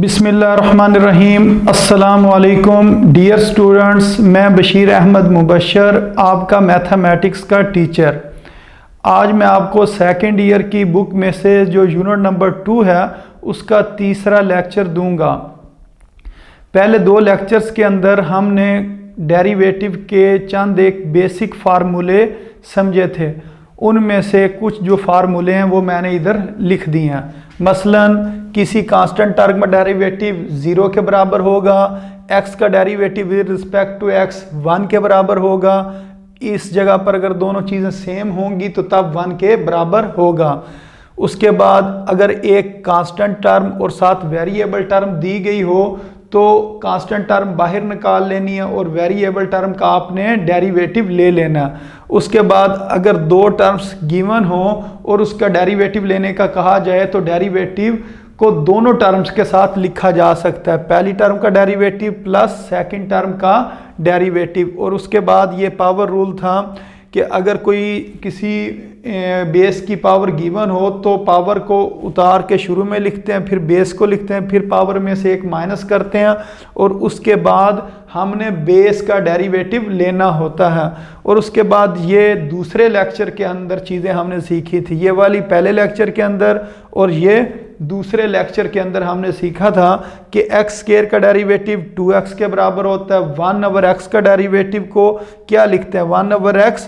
बिस्मिल्लाहिर्रहमानिर्रहीम। अस्सलाम वालेकुम डियर स्टूडेंट्स, मैं बशीर अहमद मुबशर, आपका मैथमेटिक्स का टीचर। आज मैं आपको सेकंड ईयर की बुक में से जो यूनिट नंबर 2 है उसका तीसरा लेक्चर दूंगा। पहले दो लेक्चर्स के अंदर हमने डेरिवेटिव के चंद एक बेसिक फार्मूले समझे थे। उनमें से कुछ जो फार्मूले हैं वो मैंने इधर लिख दिए हैं। मसलन किसी कांस्टेंट टर्म का डेरिवेटिव 0 के बराबर होगा, x का derivative with respect to x 1 के बराबर होगा। इस जगह पर अगर दोनों चीज़ें सेम होंगी तो तब 1 के बराबर होगा। उसके बाद अगर एक कांस्टेंट टर्म और साथ वेरिएबल टर्म दी गई हो तो कांस्टेंट टर्म बाहर निकाल लेनी है और वेरिएबल टर्म का आपने डेरिवेटिव ले लेना। उसके बाद अगर दो टर्म्स गिवन हो और उसका डेरिवेटिव लेने का कहा जाए तो डेरिवेटिव को दोनों टर्म्स के साथ लिखा जा सकता है, पहली टर्म का डेरिवेटिव प्लस सेकंड टर्म का डेरिवेटिव। और उसके बाद ये पावर रूल था कि अगर कोई किसी बेस की पावर गिवन हो तो पावर को उतार के शुरू में लिखते हैं, फिर बेस को लिखते हैं, फिर पावर में से एक माइनस करते हैं और उसके बाद हमने बेस का डेरिवेटिव लेना होता है। और उसके बाद ये दूसरे लेक्चर के अंदर चीज़ें हमने सीखी थी, ये वाली पहले लेक्चर के अंदर और ये दूसरे लेक्चर के अंदर हमने सीखा था कि x स्क्वायर का डेरिवेटिव 2x के बराबर होता है। 1/x का डेरिवेटिव को क्या लिखते हैं, 1/x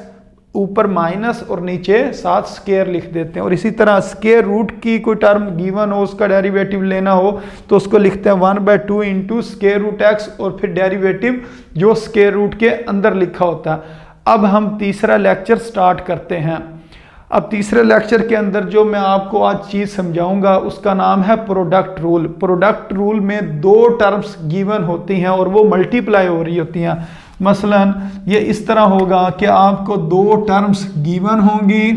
ऊपर माइनस और नीचे साथ स्क्वायर लिख देते हैं। और इसी तरह स्क्वायर रूट की कोई टर्म गिवन हो उसका डेरिवेटिव लेना हो तो उसको लिखते हैं 1/2 इंटू स्क्वायर रूट x और फिर डेरिवेटिव जो स्क्वायर रूट के अंदर लिखा होता है। अब हम तीसरा लेक्चर स्टार्ट करते हैं। अब तीसरे लेक्चर के अंदर जो मैं आपको आज चीज़ समझाऊंगा उसका नाम है प्रोडक्ट रूल। प्रोडक्ट रूल में दो टर्म्स गिवन होती हैं और वो मल्टीप्लाई हो रही होती हैं। मसलन ये इस तरह होगा कि आपको दो टर्म्स गिवन होंगी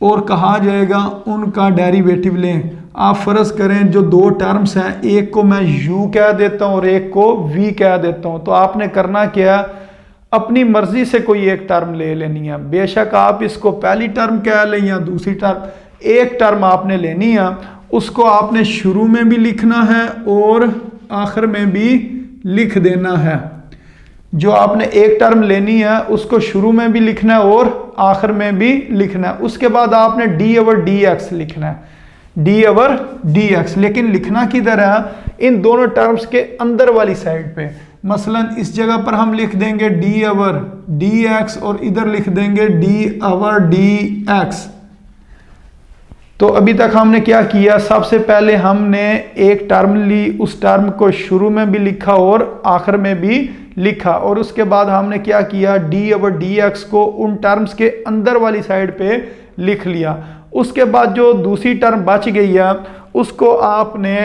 और कहा जाएगा उनका डेरिवेटिव लें। आप फ़र्ज़ करें जो दो टर्म्स हैं, एक को मैं u कह देता हूँ और एक को v कह देता हूँ। तो आपने करना क्या, अपनी मर्जी से कोई एक टर्म ले लेनी है। बेशक आप इसको पहली टर्म कह लें या दूसरी टर्म, एक टर्म आपने लेनी है, उसको आपने शुरू में भी लिखना है और आखिर में भी लिख देना है। जो आपने एक टर्म लेनी है उसको शुरू में भी लिखना है और आखिर में भी लिखना है। उसके बाद आपने d/dx लिखना है, d/dx। लेकिन लिखना किधर है, इन दोनों टर्म्स के अंदर वाली साइड पे। मसलन इस जगह पर हम लिख देंगे d/dx और इधर लिख देंगे d/dx। तो अभी तक हमने क्या किया, सबसे पहले हमने एक टर्म ली, उस टर्म को शुरू में भी लिखा और आखिर में भी लिखा। और उसके बाद हमने क्या किया, d/dx को उन टर्म्स के अंदर वाली साइड पे लिख लिया। उसके बाद जो दूसरी टर्म बच गई है उसको आपने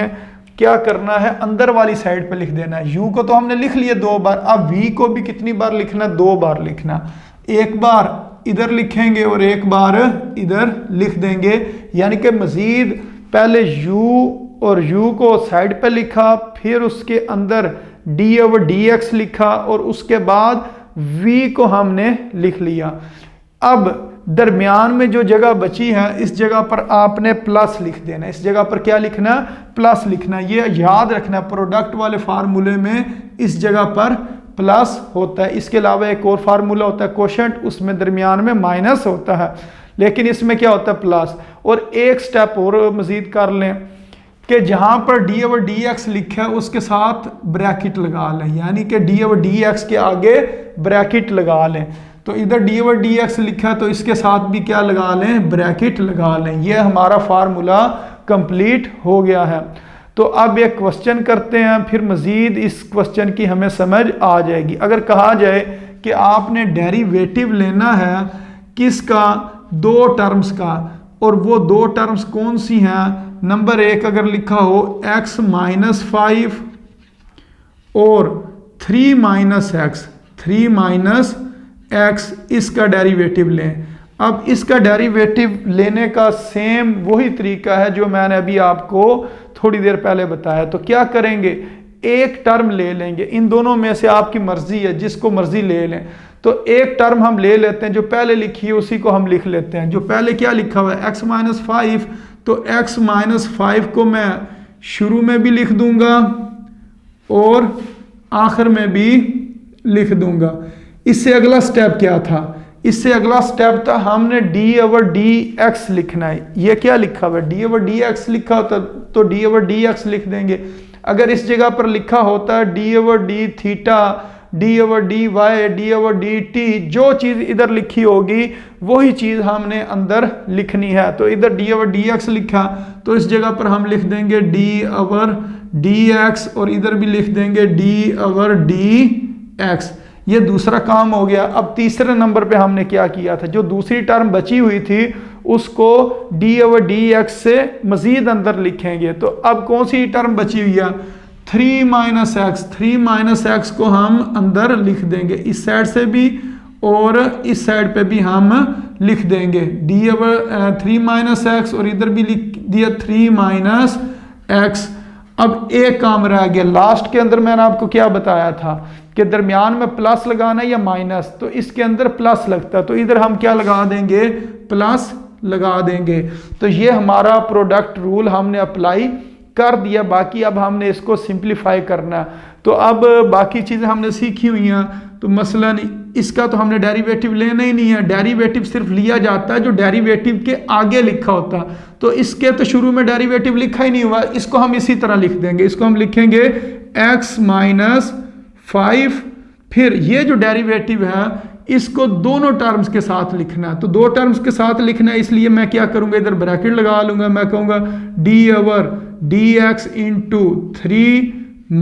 क्या करना है, अंदर वाली साइड पे लिख देना है। u को तो हमने लिख लिया 2 बार, अब v को भी कितनी बार लिखना, 2 बार लिखना। एक बार इधर लिखेंगे और एक बार इधर लिख देंगे, यानी कि मजीद पहले u और u को साइड पे लिखा, फिर उसके अंदर d/dx लिखा और उसके बाद v को हमने लिख लिया। अब दरमियान में जो जगह बची है इस जगह पर आपने प्लस लिख देना। इस जगह पर क्या लिखना, प्लस लिखना। ये याद रखना, प्रोडक्ट वाले फार्मूले में इस जगह पर प्लस होता है। इसके अलावा एक और फार्मूला होता है कोशेंट, उसमें दरमियान में माइनस होता है, लेकिन इसमें क्या होता है, प्लस। और एक स्टेप और मजीद कर लें कि जहाँ पर d/dx लिखा है उसके साथ ब्रैकेट लगा लें, यानी कि d/dx के आगे ब्रैकेट लगा लें। तो इधर d/dx लिखा है तो इसके साथ भी क्या लगा लें, ब्रैकेट लगा लें। यह हमारा फार्मूला कंप्लीट हो गया है। तो अब एक क्वेश्चन करते हैं, फिर मजीद इस क्वेश्चन की हमें समझ आ जाएगी। अगर कहा जाए कि आपने डेरिवेटिव लेना है किसका, दो टर्म्स का, और वो दो टर्म्स कौन सी हैं, नंबर 1 अगर लिखा हो x - 5 और 3 - x, इसका डेरिवेटिव लें। अब इसका डेरिवेटिव लेने का सेम वही तरीका है जो मैंने अभी आपको थोड़ी देर पहले बताया। तो क्या करेंगे, एक टर्म ले लेंगे, इन दोनों में से आपकी मर्जी है, जिसको मर्जी ले लें। तो एक टर्म हम ले लेते हैं, जो पहले लिखी है उसी को हम लिख लेते हैं। जो पहले क्या लिखा हुआ है, x - 5, तो x - 5 को मैं शुरू में भी लिख दूंगा और आखिर में भी लिख दूंगा। इससे अगला स्टेप क्या था? इससे अगला स्टेप था हमने डी ओवर डी एक्स लिखना है। ये क्या लिखा हुआ है? डी ओवर डी एक्स लिखा होता तो डी ओवर डी एक्स लिख देंगे। अगर इस जगह पर लिखा होता d over d theta, d over d y, d over d t, जो चीज़ इधर लिखी होगी वही चीज़ हमने अंदर लिखनी है। तो इधर डी ओवर डी एक्स लिखा तो इस जगह पर हम लिख देंगे डी ओवर डी एक्स और इधर भी लिख देंगे डी ओवर डी एक्स। ये दूसरा काम हो गया। अब तीसरे नंबर पे हमने क्या किया था? जो दूसरी टर्म बची हुई थी उसको डी ओवर डी एक्स से मजीद अंदर लिखेंगे। तो अब कौन सी टर्म बची हुई है? 3 माइनस एक्स। 3 माइनस एक्स को हम अंदर लिख देंगे, इस साइड से भी और इस साइड पे भी हम लिख देंगे डी ओवर 3 माइनस एक्स और इधर भी लिख दिया 3 माइनस एक्स। अब एक काम रह गया लास्ट के अंदर। मैंने आपको क्या बताया था कि दरमियान में प्लस लगाना या माइनस, तो इसके अंदर प्लस लगता है तो इधर हम क्या लगा देंगे? प्लस लगा देंगे। तो ये हमारा प्रोडक्ट रूल हमने अप्लाई कर दिया। बाकी अब हमने इसको सिंप्लीफाई करना। तो अब बाकी चीज़ें हमने सीखी हुई हैं। तो मसलन इसका तो हमने डेरिवेटिव लेना ही नहीं है। डेरिवेटिव सिर्फ लिया जाता है जो डेरिवेटिव के आगे लिखा होता है। तो इसके तो शुरू में डेरिवेटिव लिखा ही नहीं हुआ, इसको हम इसी तरह लिख देंगे। इसको हम लिखेंगे x माइनस 5। फिर ये जो डेरिवेटिव है इसको दोनों टर्म्स के साथ लिखना है। तो दो टर्म्स के साथ लिखना है, इसलिए मैं क्या करूंगा? इधर ब्रैकेट लगा लूंगा। मैं कहूंगा D over d x into 3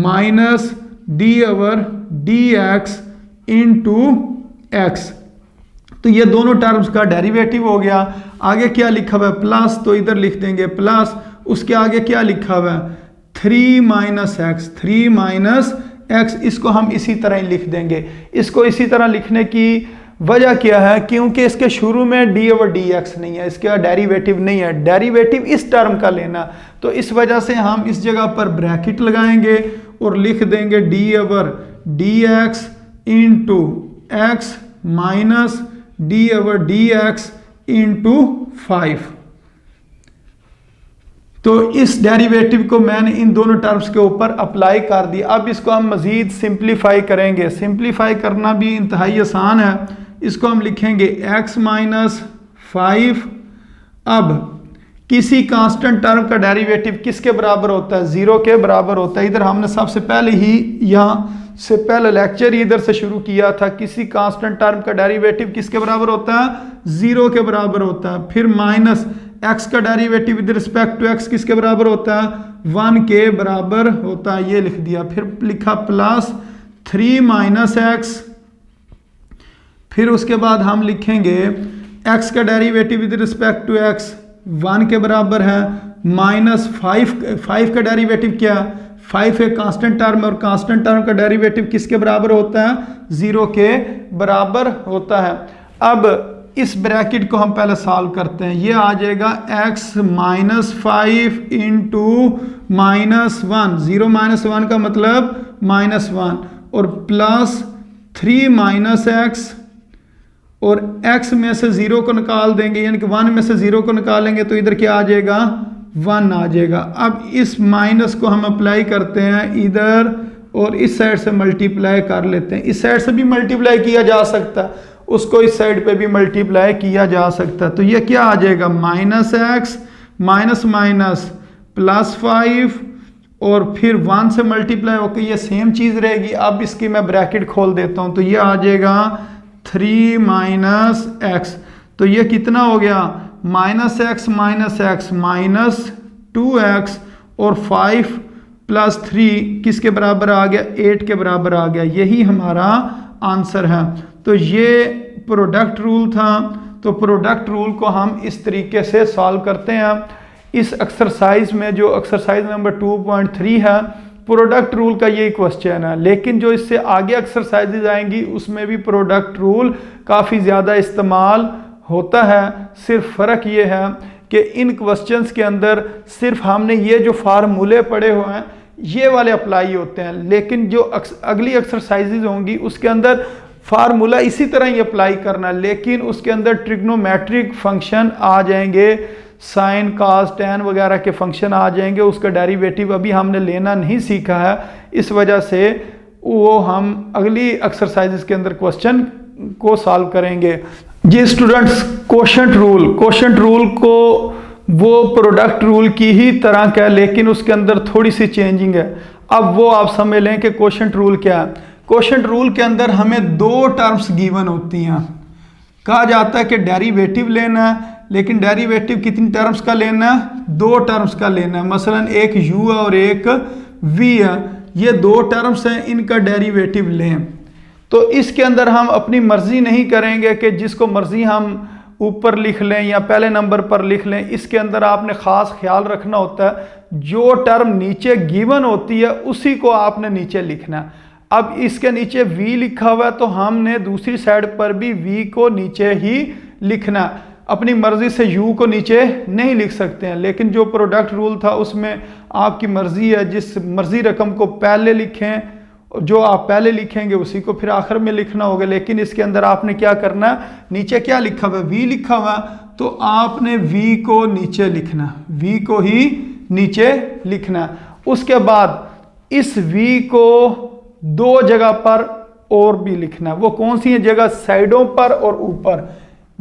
minus d over d x into x. तो ये दोनों टर्म्स का डेरिवेटिव हो गया। आगे क्या लिखा हुआ है? प्लस, तो इधर लिख देंगे प्लस। उसके आगे क्या लिखा हुआ है? 3 माइनस एक्स। 3 माइनस एक्स, इसको हम इसी तरह ही लिख देंगे। इसको इसी तरह लिखने की वजह क्या है? क्योंकि इसके शुरू में डी ओवर डी एक्स नहीं है, इसका डेरिवेटिव नहीं है। डेरिवेटिव इस टर्म का लेना, तो इस वजह से हम इस जगह पर ब्रैकेट लगाएंगे और लिख देंगे D over d x into x minus d over d x into 5। तो इस डेरिवेटिव को मैंने इन दोनों टर्म्स के ऊपर अप्लाई कर दिया। अब इसको हम मजीद सिंप्लीफाई करेंगे। सिंप्लीफाई करना भी इंतहाई आसान है। इसको हम लिखेंगे x माइनस 5। अब किसी कांस्टेंट टर्म का डेरिवेटिव किसके बराबर होता है? 0 के बराबर होता है। इधर हमने सबसे पहले ही यहाँ से पहले लेक्चर ही इधर से शुरू किया था। किसी कांस्टेंट टर्म का डेरिवेटिव किसके बराबर होता है? 0 के बराबर होता है। फिर माइनस x का derivative with respect to x किसके बराबर होता है? 1 के बराबर होता है। ये लिख दिया। फिर लिखा प्लस 3 माइनस एक्स। फिर उसके बाद हम लिखेंगे x का derivative with respect to x 1 के बराबर है। माइनस 5 का डेरिवेटिव क्या? 5 एक कांस्टेंट टर्म और कांस्टेंट टर्म का डेरिवेटिव किसके बराबर होता है? 0 के बराबर होता है। अब इस ब्रैकेट को हम पहले सॉल्व करते हैं। ये आ जाएगा x minus 5 into minus 1। 0 minus 1 का मतलब माइनस 1 और प्लस 3 माइनस एक्स और x में से 0 को निकाल देंगे, यानी कि 1 में से 0 को निकालेंगे तो इधर क्या आ जाएगा? 1 आ जाएगा। अब इस माइनस को हम अप्लाई करते हैं इधर और इस साइड से मल्टीप्लाई कर लेते हैं। इस साइड से भी मल्टीप्लाई किया जा सकता है, उसको इस साइड पे भी मल्टीप्लाई किया जा सकता है। तो ये क्या आ जाएगा? Minus x minus minus plus 5 और फिर 1 से मल्टीप्लाई होकर ये सेम चीज़ रहेगी। अब इसकी मैं ब्रैकेट खोल देता हूँ तो ये आ जाएगा 3 माइनस एक्स। तो ये कितना हो गया? माइनस एक्स माइनस 2x और 5 प्लस 3 किसके बराबर आ गया? 8 के बराबर आ गया। यही हमारा आंसर है। तो ये प्रोडक्ट रूल था। तो प्रोडक्ट रूल को हम इस तरीके से सॉल्व करते हैं। इस एक्सरसाइज में जो एक्सरसाइज नंबर 2.3 है, प्रोडक्ट रूल का यही क्वेश्चन है। लेकिन जो इससे आगे एक्सरसाइजेज आएंगी उसमें भी प्रोडक्ट रूल काफ़ी ज़्यादा इस्तेमाल होता है। सिर्फ फ़र्क ये है कि इन क्वेश्चंस के अंदर सिर्फ हमने ये जो फार्मूले पढ़े हुए हैं ये वाले अप्लाई होते हैं, लेकिन जो अगली एक्सरसाइजेज होंगी उसके अंदर फार्मूला इसी तरह ही अप्लाई करना, लेकिन उसके अंदर ट्रिग्नोमेट्रिक फंक्शन आ जाएंगे, साइन कास टैन वगैरह के फंक्शन आ जाएंगे, उसका डेरिवेटिव अभी हमने लेना नहीं सीखा है, इस वजह से वो हम अगली एक्सरसाइजेस के अंदर क्वेश्चन को सॉल्व करेंगे। जी स्टूडेंट्स, क्वोशंट रूल को वो प्रोडक्ट रूल की ही तरह का है, लेकिन उसके अंदर थोड़ी सी चेंजिंग है। अब वो आप समझ लें कि क्वोशंट रूल क्या है। क्वोशंट रूल के अंदर हमें दो टर्म्स गिवन होती हैं, कहा जाता है कि डेरिवेटिव लेना है, लेकिन डेरिवेटिव कितनी टर्म्स का लेना है? दो टर्म्स का लेना है। मसलन एक u है और एक v है, ये दो टर्म्स हैं, इनका डेरिवेटिव लें। तो इसके अंदर हम अपनी मर्जी नहीं करेंगे कि जिसको मर्जी हम ऊपर लिख लें या पहले नंबर पर लिख लें। इसके अंदर आपने ख़ास ख्याल रखना होता है, जो टर्म नीचे गिवन होती है उसी को आपने नीचे लिखना है। अब इसके नीचे v लिखा हुआ है तो हमने दूसरी साइड पर भी v को नीचे ही लिखना। अपनी मर्जी से u को नीचे नहीं लिख सकते हैं, लेकिन जो प्रोडक्ट रूल था उसमें आपकी मर्जी है, जिस मर्जी रकम को पहले लिखें, जो आप पहले लिखेंगे उसी को फिर आखिर में लिखना होगा। लेकिन इसके अंदर आपने क्या करना, नीचे क्या लिखा हुआ है? v लिखा हुआ, तो आपने v को नीचे लिखना, v को ही नीचे लिखना। उसके बाद इस v को दो जगह पर और भी लिखना है। वो कौन सी है जगह? साइडों पर और ऊपर।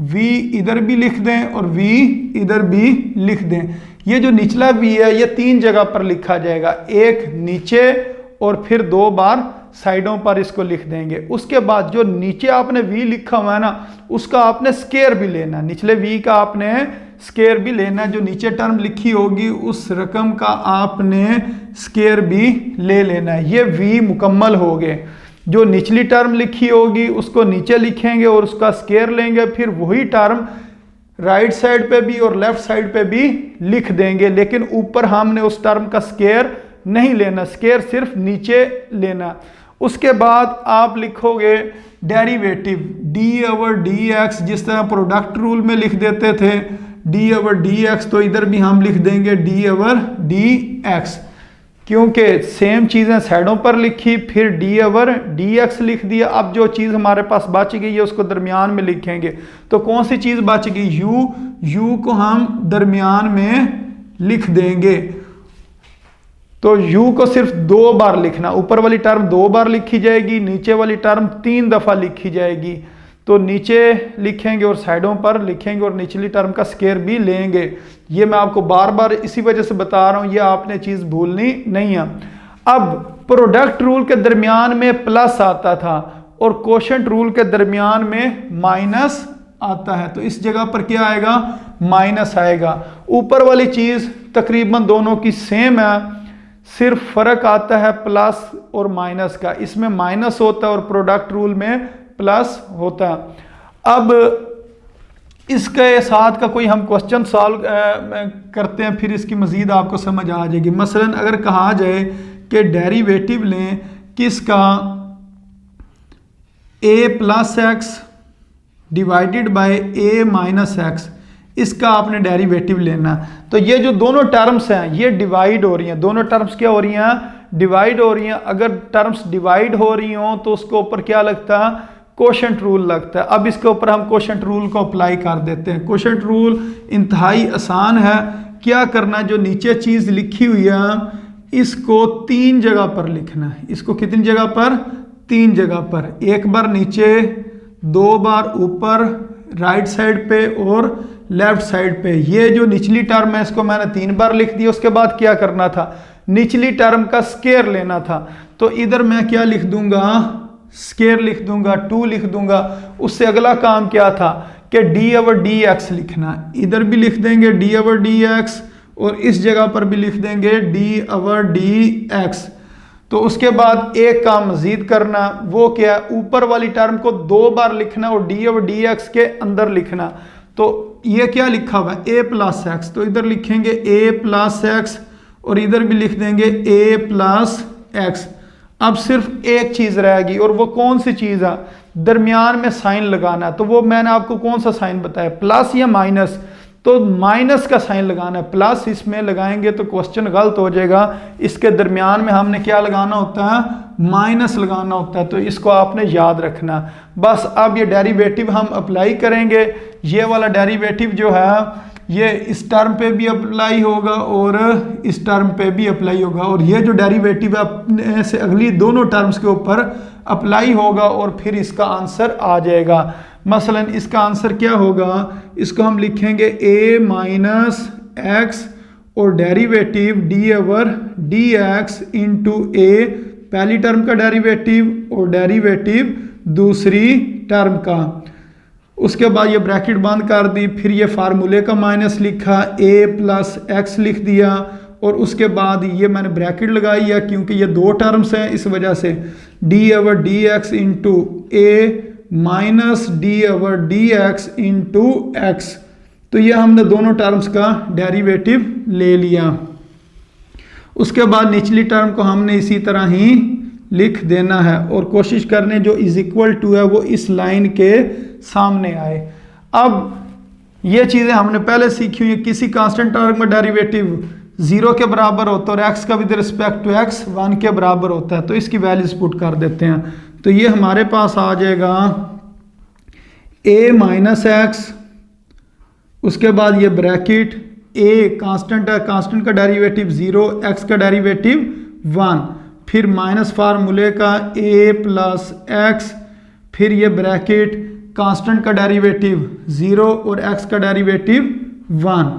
v इधर भी लिख दें और v इधर भी लिख दें। ये जो निचला v है ये तीन जगह पर लिखा जाएगा, एक नीचे और फिर दो बार साइडों पर इसको लिख देंगे। उसके बाद जो नीचे आपने v लिखा हुआ है ना, उसका आपने स्केयर भी लेना, निचले v का आपने स्केयर भी लेना। जो नीचे टर्म लिखी होगी उस रकम का आपने स्केयर भी ले लेना है। ये v मुकम्मल हो गए। जो निचली टर्म लिखी होगी उसको नीचे लिखेंगे और उसका स्केयर लेंगे, फिर वही टर्म राइट साइड पे भी और लेफ्ट साइड पे भी लिख देंगे, लेकिन ऊपर हमने उस टर्म का स्केयर नहीं लेना, स्केयर सिर्फ नीचे लेना। उसके बाद आप लिखोगे डेरिवेटिव d/dx, जिस तरह प्रोडक्ट रूल में लिख देते थे d/dx, तो इधर भी हम लिख देंगे d/dx, क्योंकि सेम चीज़ें साइडों पर लिखी, फिर d/dx लिख दिया। अब जो चीज़ हमारे पास बच गई है उसको दरमियान में लिखेंगे। तो कौन सी चीज़ बच गई? u को हम दरमियान में लिख देंगे। तो u को सिर्फ दो बार लिखना, ऊपर वाली टर्म दो बार लिखी जाएगी, नीचे वाली टर्म 3 दफ़ा लिखी जाएगी। तो नीचे लिखेंगे और साइडों पर लिखेंगे और निचली टर्म का स्केयर भी लेंगे। ये मैं आपको बार बार इसी वजह से बता रहा हूँ, ये आपने चीज़ भूलनी नहीं है। अब प्रोडक्ट रूल के दरमियान में प्लस आता था और क्वोशंट रूल के दरमियान में माइनस आता है, तो इस जगह पर क्या आएगा? माइनस आएगा। ऊपर वाली चीज़ तकरीबन दोनों की सेम है, सिर्फ फ़र्क आता है प्लस और माइनस का। इसमें माइनस होता है और प्रोडक्ट रूल में प्लस होता है। अब इसके साथ का कोई हम क्वेश्चन सॉल्व करते हैं, फिर इसकी मज़ीद आपको समझ आ जाएगी। मसलन अगर कहा जाए कि डेरिवेटिव लें किसका? a+x डिवाइडेड बाय a-x, इसका आपने डेरिवेटिव लेना। तो ये जो दोनों टर्म्स हैं ये डिवाइड हो रही हैं। दोनों टर्म्स क्या हो रही हैं? डिवाइड हो रही हैं। अगर टर्म्स डिवाइड हो रही हों तो उसके ऊपर क्या लगता है? क्वोशंट रूल लगता है। अब इसके ऊपर हम क्वोशंट रूल को अप्लाई कर देते हैं। क्वोशंट रूल इंतहाई आसान है। क्या करना है? जो नीचे चीज़ लिखी हुई है इसको 3 जगह पर लिखना है। इसको कितनी जगह पर? 3 जगह पर। एक बार नीचे, 2 बार ऊपर, राइट साइड पे और लेफ्ट साइड पे। ये जो निचली टर्म है इसको मैंने 3 बार लिख दिया। उसके बाद क्या करना था? निचली टर्म का स्केयर लेना था। तो इधर मैं क्या लिख दूंगा? स्केयर लिख दूंगा, 2 लिख दूंगा। उससे अगला काम क्या था कि d/dx लिखना। इधर भी लिख देंगे d/dx और इस जगह पर भी लिख देंगे d/dx। तो उसके बाद एक काम मजीद करना, वो क्या? ऊपर वाली टर्म को 2 बार लिखना और d/dx के अंदर लिखना। तो ये क्या लिखा हुआ है? a+x, तो इधर लिखेंगे a+x और इधर भी लिख देंगे a+x। अब सिर्फ एक चीज़ रहेगी और वो कौन सी चीज़ है? दरमियान में साइन लगाना। तो वो मैंने आपको कौन सा साइन बताया? प्लस या माइनस? तो माइनस का साइन लगाना है, प्लस इसमें लगाएंगे तो क्वेश्चन गलत हो जाएगा। इसके दरमियान में हमने क्या लगाना होता है, माइनस लगाना होता है। तो इसको आपने याद रखना। बस अब ये डेरिवेटिव हम अप्लाई करेंगे। ये वाला डेरिवेटिव जो है ये इस टर्म पे भी अप्लाई होगा और इस टर्म पे भी अप्लाई होगा, और ये जो डेरिवेटिव है अपने से अगली दोनों टर्म्स के ऊपर अप्लाई होगा और फिर इसका आंसर आ जाएगा। मसलन इसका आंसर क्या होगा, इसको हम लिखेंगे a माइनस एक्स और derivative d over d x into a, पहली टर्म का डेरिवेटिव और डेरिवेटिव दूसरी टर्म का। उसके बाद ये ब्रैकेट बंद कर दी, फिर ये फार्मूले का माइनस लिखा, a प्लस एक्स लिख दिया, और उसके बाद ये मैंने ब्रैकेट लगाई है क्योंकि ये दो टर्म्स हैं इस वजह से, d over d x into a minus d over d x into x. तो ये हमने दोनों टर्म्स का डेरिवेटिव ले लिया। उसके बाद निचली टर्म को हमने इसी तरह ही लिख देना है और कोशिश करने जो इज इक्वल टू है वो इस लाइन के सामने आए। अब ये चीज़ें हमने पहले सीखी हुई, किसी कांस्टेंट टर्म का डेरिवेटिव 0 के बराबर होता है और x का विद रिस्पेक्ट टू x 1 के बराबर होता है। तो इसकी वैल्यूज पुट कर देते हैं। तो ये हमारे पास आ जाएगा a माइनस एक्स, उसके बाद ये ब्रैकेट a कांस्टेंट है, कांस्टेंट का डेरिवेटिव 0, x का डेरिवेटिव 1, फिर माइनस फार्मूले का a प्लस एक्स, फिर ये ब्रैकेट कांस्टेंट का डेरिवेटिव 0 और x का डेरिवेटिव 1।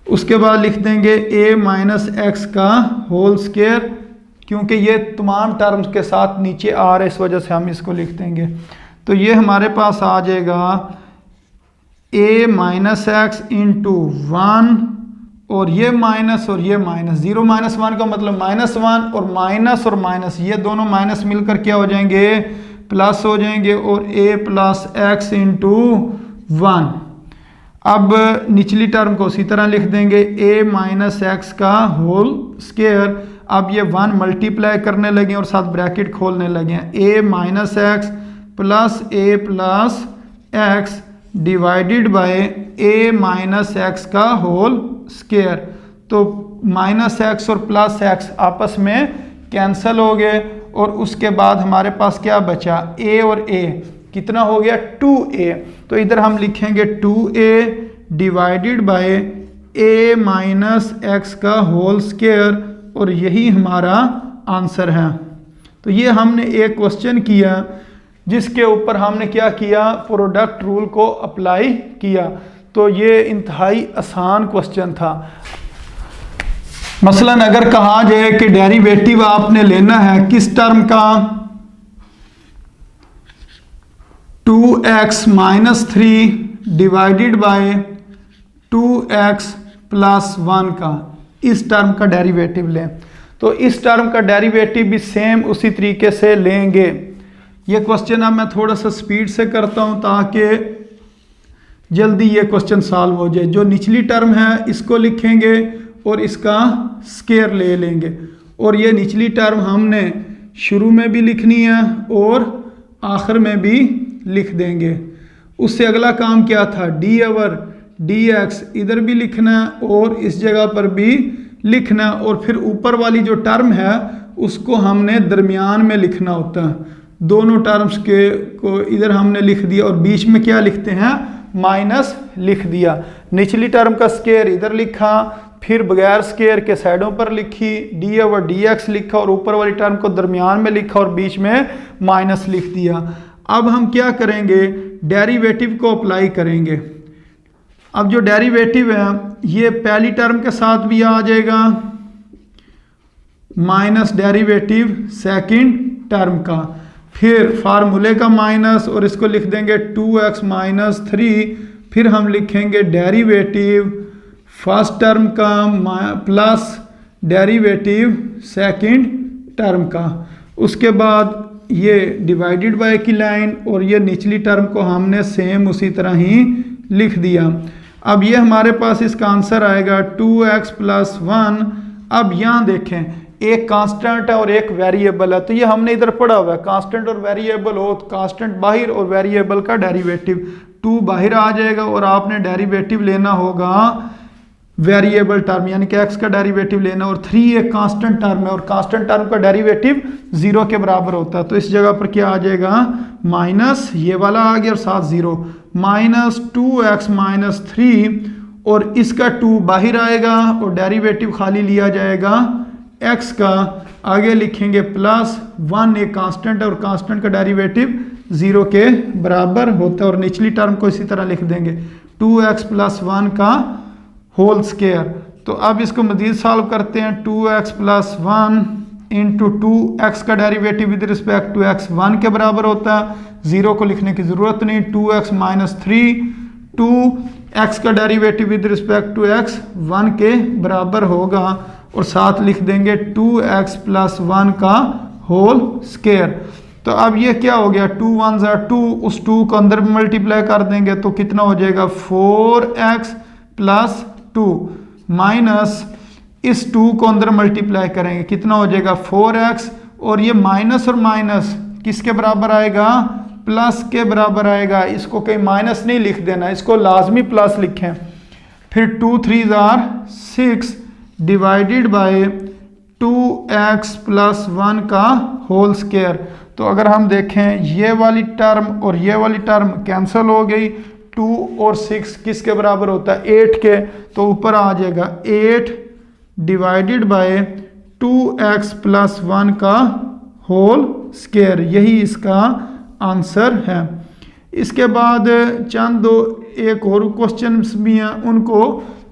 उसके बाद लिख देंगे a माइनस एक्स का होल स्क्वायर, क्योंकि ये तमाम टर्म्स के साथ नीचे आ रहे इस वजह से हम इसको लिख देंगे। तो ये हमारे पास आ जाएगा a माइनस एक्स इंटू 1 और ये माइनस 0 माइनस 1 का मतलब -1 और माइनस ये दोनों माइनस मिलकर क्या हो जाएंगे, प्लस हो जाएंगे, और a प्लस एक्स इंटू 1। अब निचली टर्म को उसी तरह लिख देंगे a माइनस एक्स का होल स्क्वायर। अब ये 1 मल्टीप्लाई करने लगे और साथ ब्रैकेट खोलने लगे, a minus x plus a plus x divided bye a minus x का होल स्क्वायर। तो माइनस एक्स और प्लस एक्स आपस में कैंसिल हो गए और उसके बाद हमारे पास क्या बचा, a और a कितना हो गया 2a। तो इधर हम लिखेंगे 2a divided by a minus x का होल स्क्वायर, और यही हमारा आंसर है। तो ये हमने एक क्वेश्चन किया जिसके ऊपर हमने क्या किया, प्रोडक्ट रूल को अप्लाई किया। तो ये इंतहाई आसान क्वेश्चन था। मसलन अगर कहा जाए कि डेरिवेटिव आपने लेना है किस टर्म का, 2x minus 3 divided by 2x plus 1 का, इस टर्म का डेरिवेटिव लें। तो इस टर्म का डेरिवेटिव भी सेम उसी तरीके से लेंगे। ये क्वेश्चन अब मैं थोड़ा सा स्पीड से करता हूं ताकि जल्दी ये क्वेश्चन सॉल्व हो जाए। जो निचली टर्म है इसको लिखेंगे और इसका स्क्वायर ले लेंगे, और ये निचली टर्म हमने शुरू में भी लिखनी है और आखिर में भी लिख देंगे। उससे अगला काम क्या था, डी ओवर डी एक्स इधर भी लिखना है और इस जगह पर भी लिखना, और फिर ऊपर वाली जो टर्म है उसको हमने दरमियान में लिखना होता है। दोनों टर्म्स के को इधर हमने लिख दिया और बीच में क्या लिखते हैं, माइनस लिख दिया। निचली टर्म का स्क्वायर इधर लिखा, फिर बगैर स्क्वायर के साइडों पर लिखी, डी ओवर डी एक्स लिखा और ऊपर वाली टर्म को दरमियान में लिखा और बीच में माइनस लिख दिया। अब हम क्या करेंगे, डेरिवेटिव को अप्लाई करेंगे। अब जो डेरिवेटिव है ये पहली टर्म के साथ भी आ जाएगा, माइनस डेरिवेटिव सेकंड टर्म का, फिर फार्मूले का माइनस और इसको लिख देंगे 2x माइनस 3, फिर हम लिखेंगे डेरिवेटिव फर्स्ट टर्म का प्लस डेरिवेटिव सेकंड टर्म का। उसके बाद ये डिवाइडेड बाय की लाइन और ये निचली टर्म को हमने सेम उसी तरह ही लिख दिया। अब ये हमारे पास इसका आंसर आएगा 2x प्लस 1। अब यहाँ देखें एक कांस्टेंट है और एक वेरिएबल है। तो ये हमने इधर पढ़ा हुआ है, कांस्टेंट और वेरिएबल हो तो कांस्टेंट बाहर और वेरिएबल का डेरिवेटिव 2 बाहर आ जाएगा और आपने डेरिवेटिव लेना होगा वेरिएबल टर्म यानी कि x का डेरिवेटिव लेना, और 3 एक कांस्टेंट टर्म है और कांस्टेंट टर्म का डेरिवेटिव 0 के बराबर होता है। तो इस जगह पर क्या आ जाएगा, माइनस ये वाला आ गया और साथ 0, माइनस 2x माइनस 3, और इसका 2 बाहर आएगा और डेरिवेटिव खाली लिया जाएगा x का, आगे लिखेंगे प्लस 1, एक कांस्टेंट है और कांस्टेंट का डेरिवेटिव 0 के बराबर होता है, और निचली टर्म को इसी तरह लिख देंगे 2x प्लस 1 का होल स्क्वायर। तो अब इसको मजीद सॉल्व करते हैं, 2x प्लस 1 इंटू 2x का derivative with respect to x 1 के बराबर होता है, 0 को लिखने की ज़रूरत नहीं, 2x माइनस 3, 2x का derivative with respect to x 1 के बराबर होगा, और साथ लिख देंगे 2x प्लस 1 का होल स्क्वायर। तो अब ये क्या हो गया, 2 1 ज़ा 2, उस 2 को अंदर मल्टीप्लाई कर देंगे तो कितना हो जाएगा 4x प्लस 2, माइनस इस 2 को अंदर मल्टीप्लाई करेंगे कितना हो जाएगा 4x, और ये माइनस और माइनस किसके बराबर आएगा, प्लस के बराबर आएगा। इसको कहीं माइनस नहीं लिख देना, इसको लाजमी प्लस लिखें। फिर 2 3 ज़ार 6 डिवाइडेड बाय 2x प्लस 1 का होल स्क्वायर। तो अगर हम देखें ये वाली टर्म और ये वाली टर्म कैंसिल हो गई, 2 और 6 किसके बराबर होता है 8 के, तो ऊपर आ जाएगा 8 डिवाइडेड बाय 2x प्लस 1 का होल स्क्वायर, यही इसका आंसर है। इसके बाद चंद दो एक और क्वेश्चन भी हैं उनको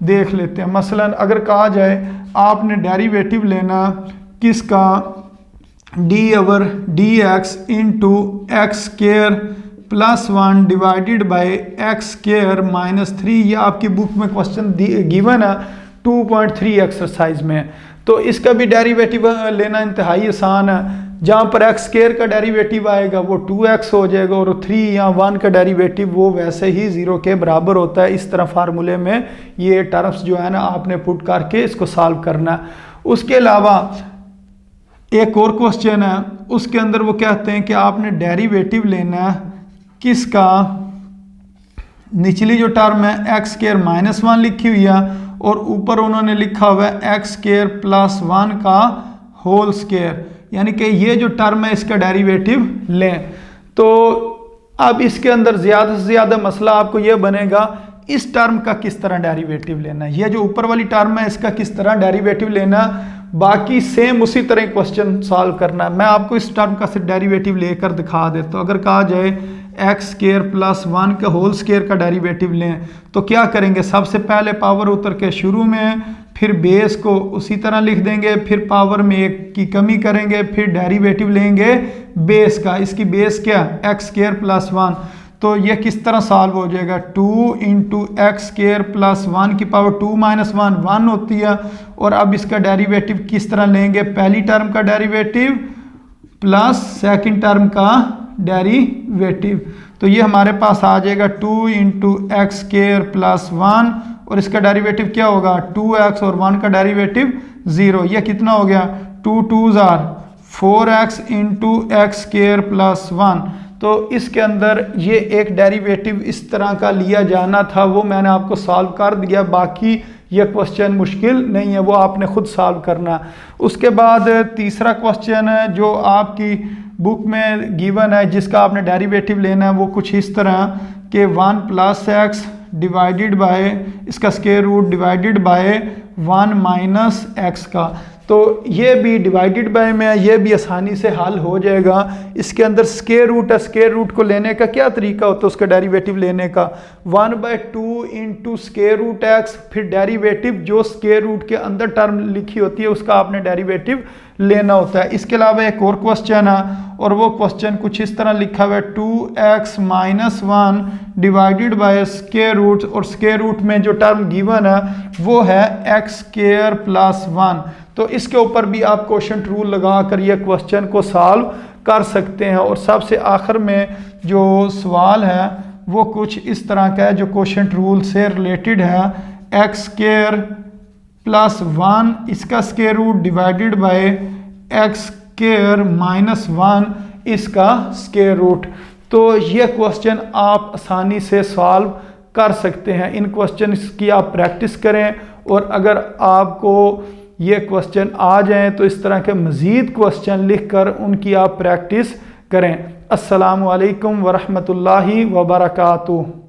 देख लेते हैं। मसलन अगर कहा जाए आपने डेरिवेटिव लेना किसका, dx into x square plus 1 divided by x square minus 3, ये आपकी बुक में क्वेश्चन गिवन है 2.3 एक्सरसाइज में। तो इसका भी डेरिवेटिव लेना इंतहाई आसान है, जहाँ पर एक्स स्क्वायर का डेरिवेटिव आएगा वो 2x हो जाएगा और 3 या 1 का डेरिवेटिव वो वैसे ही 0 के बराबर होता है। इस तरह फार्मूले में ये टर्म्स जो है ना आपने पुट करके इसको सॉल्व करना है। उसके अलावा एक और क्वेश्चन है, उसके अंदर वो कहते हैं कि आपने डेरिवेटिव लेना है किसका, निचली जो टर्म है एक्स स्क्वायर माइनस 1 लिखी हुई है और ऊपर उन्होंने लिखा हुआ है एक्स स्क्वायर प्लस 1 का होल स्क्वायर, यानी कि ये जो टर्म है इसका डेरिवेटिव लें। तो अब इसके अंदर ज़्यादा से ज़्यादा मसला आपको ये बनेगा इस टर्म का किस तरह डेरिवेटिव लेना है, ये जो ऊपर वाली टर्म है इसका किस तरह डेरिवेटिव लेना, बाकी सेम उसी तरह क्वेश्चन सॉल्व करना है। मैं आपको इस टर्म का सिर्फ डेरिवेटिव लेकर दिखा देता हूँ। अगर कहा जाए एक्स स्क्वायर प्लस 1 का होल स्क्वायर का डेरिवेटिव लें तो क्या करेंगे, सबसे पहले पावर उतर के शुरू में, फिर बेस को उसी तरह लिख देंगे, फिर पावर में 1 की कमी करेंगे, फिर डेरिवेटिव लेंगे बेस का, इसकी बेस क्या एक्स स्क्वायर प्लस 1। तो ये किस तरह सॉल्व हो जाएगा, 2 इंटू एक्स स्क्वायर प्लस 1 की पावर 2 माइनस 1 1 होती है। और अब इसका डेरिवेटिव किस तरह लेंगे, पहली टर्म का डेरिवेटिव प्लस सेकंड टर्म का डेरिवेटिव। तो ये हमारे पास आ जाएगा 2 इंटू एक्स स्क्वायर प्लस 1 और इसका डेरिवेटिव क्या होगा 2x और 1 का डेरिवेटिव 0। ये कितना हो गया 2 2 or 4x into x square plus 1। तो इसके अंदर ये एक डेरिवेटिव इस तरह का लिया जाना था, वो मैंने आपको सॉल्व कर दिया। बाकी ये क्वेश्चन मुश्किल नहीं है, वो आपने खुद सॉल्व करना। उसके बाद तीसरा क्वेश्चन है जो आपकी बुक में गिवन है जिसका आपने डेरिवेटिव लेना है, वो कुछ इस तरह कि 1 प्लस एक्स डिवाइडेड बाय इसका square root divided by 1 minus x का। तो ये भी डिवाइडेड बाय में है, ये भी आसानी से हल हो जाएगा। इसके अंदर स्क्वायर रूट है, स्क्वायर रूट को लेने का क्या तरीका होता है उसका डेरिवेटिव लेने का, 1/2 इंटू स्क्वायर रूट एक्स, फिर डेरिवेटिव जो स्क्वायर रूट के अंदर टर्म लिखी होती है उसका आपने डेरिवेटिव लेना होता है। इसके अलावा एक और क्वेश्चन है और वो क्वेश्चन कुछ इस तरह लिखा हुआ है 2x minus 1 divided by square root, और स्क्वायर रूट में जो टर्म गिवन है वो है एक्स स्क्वायर प्लस 1। तो इसके ऊपर भी आप क्वोशंट रूल लगा कर ये क्वेश्चन को सॉल्व कर सकते हैं। और सबसे आखिर में जो सवाल है वो कुछ इस तरह का है जो क्वोशंट रूल से रिलेटेड है, एक्स स्क्वायर प्लस 1 इसका square root divided by x square minus 1 इसका स्क्वायर रूट। तो ये क्वेश्चन आप आसानी से सॉल्व कर सकते हैं। इन क्वेश्चन की आप प्रैक्टिस करें, और अगर आपको ये क्वेश्चन आ जाएं तो इस तरह के मज़ीद क्वेश्चन लिखकर उनकी आप प्रैक्टिस करें। अस्सलामु अलैकुम वरहमतुल्लाहि वबरकातुहू।